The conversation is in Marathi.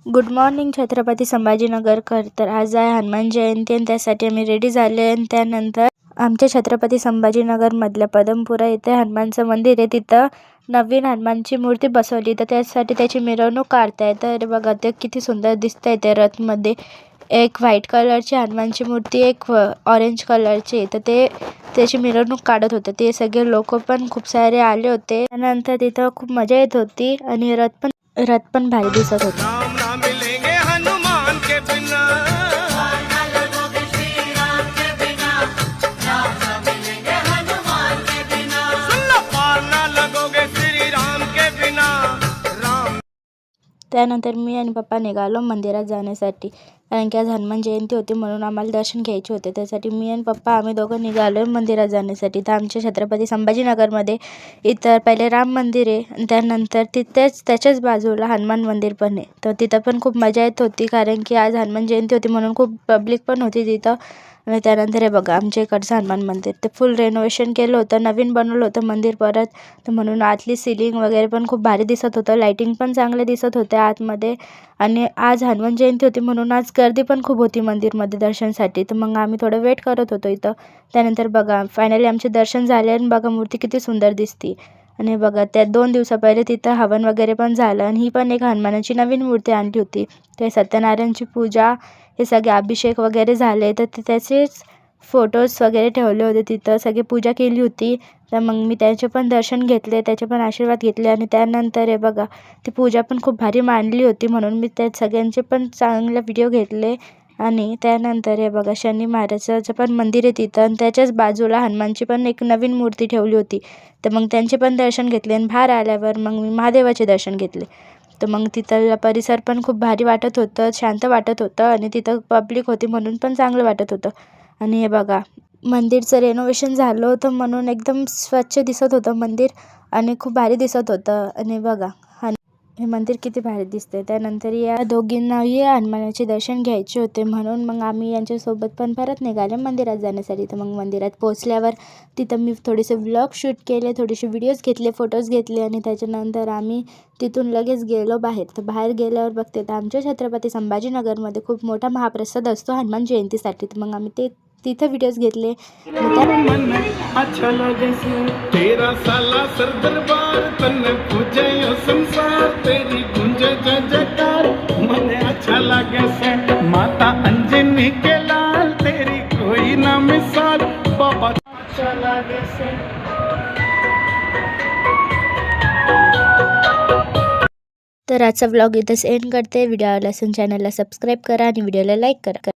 Good morning Chhatrapati संभाजीनगरकर. तर आज आहे हनुमान जयंती आणि त्यासाठी आम्ही रेडी झाले. आणि त्यानंतर आमच्या छत्रपती संभाजीनगरमधल्या पदमपुरा इथे हनुमानचं मंदिर आहे, तिथं नवीन हनुमानची मूर्ती बसवली, तर त्यासाठी त्याची मिरवणूक काढताय. तर बघा ते किती सुंदर दिसतंय. ते रथमध्ये एक व्हाईट कलरची हनुमानची मूर्ती, एक ऑरेंज कलरची, तर ते त्याची मिरवणूक काढत होते. ते सगळे लोक पण खूप सारे आले होते. त्यानंतर तिथं खूप मजा येत होती आणि रथ पण भारी दिसत होता. त्यानंतर मी आणि पप्पा निघालो मंदिरात जाण्यासाठी, कारण की आज हनुमान जयंती होती म्हणून आम्हाला दर्शन घ्यायचे होते. त्यासाठी मी आणि पप्पा आम्ही दोघं निघालो मंदिरात जाण्यासाठी. तर आमच्या छत्रपती संभाजीनगरमध्ये इतर पहिले राम मंदिर आहे आणि त्यानंतर त्याच्याच बाजूला हनुमान मंदिर पण आहे. तर तिथं पण खूप मजा येत होती, कारण की आज हनुमान जयंती होती म्हणून खूप पब्लिक पण होती तिथं. आणि त्यानंतर हे बघा आमच्या इकडचं हनुमान मंदिर, ते फुल रेनोव्हेशन केलं होतं, नवीन बनवलं होतं मंदिर परत. तर म्हणून आतली सिलिंग वगैरे पण खूप भारी दिसत होतं, लाईटिंग पण चांगले दिसत होते आतमध्ये. आणि आज हनुमान जयंती होती म्हणून आज गर्दी पण खूप होती मंदिरमध्ये दर्शनसाठी. तर मग आम्ही थोडं वेट करत होतो इथं. त्यानंतर बघा फायनली आमचे दर्शन झाले आणि बघा मूर्ती किती सुंदर दिसती. आणि बघा त्या 2 दिवसा पहिले तिथं हवन वगैरे पण झालं. आणि ही पण एक हनुमानाची नवीन मूर्ती आणली होती. ते सत्यनारायणची पूजा, हे सगळे अभिषेक वगैरे झाले, तर त्याचेच फोटोज वगैरे ठेवले होते तिथं, सगळी पूजा केली होती. तर मग मी त्याचे पण दर्शन घेतले, त्याचे पण आशीर्वाद घेतले. आणि त्यानंतर हे बघा ती पूजा पण खूप भारी मांडली होती म्हणून मी त्या सगळ्यांचे पण चांगले व्हिडिओ घेतले. आणि त्यानंतर हे बघा शनी महाराजाचं पण मंदिर आहे तिथं, आणि त्याच्याच बाजूला हनुमानची पण एक नवीन मूर्ती ठेवली होती. तर मग त्यांचे पण दर्शन घेतले. आणि बाहेर आल्यावर मग मी महादेवाचे दर्शन घेतले. तर मग तिथलं परिसर पण खूप भारी वाटत होतं, शांत वाटत होतं, आणि तिथं पब्लिक होती म्हणून पण चांगलं वाटत होतं. आणि हे बघा मंदिरचं रेनोव्हेशन झालं होतं म्हणून एकदम स्वच्छ दिसत होतं मंदिर, आणि खूप भारी दिसत होतं. आणि बघा हे मंदिर किती भारी दिसते. त्यानंतर या दोघींनाही हनुमानाचे दर्शन घ्यायचे होते म्हणून मग आम्ही यांच्यासोबत पण परत निघाले मंदिरात जाण्यासाठी. तर मग मंदिरात पोचल्यावर तिथं मी थोडेसे व्लॉग शूट केले, थोडेसे व्हिडिओज घेतले, फोटोज घेतले. आणि त्याच्यानंतर आम्ही तिथून लगेच गेलो बाहेर. तर बाहेर गेल्यावर बघते तर आमच्या छत्रपती संभाजीनगरमध्ये खूप मोठा महाप्रसाद असतो हनुमान जयंतीसाठी. तर मग आम्ही तिथं व्हिडिओज घेतले. माता अंजनी के लाल तेरी कोई ना मिसाल बाबा तर आजचा व्लॉग इथंच एंड करते. व्हिडिओ आवडला असेल चॅनलला सबस्क्राईब करा आणि व्हिडिओला लाईक करा.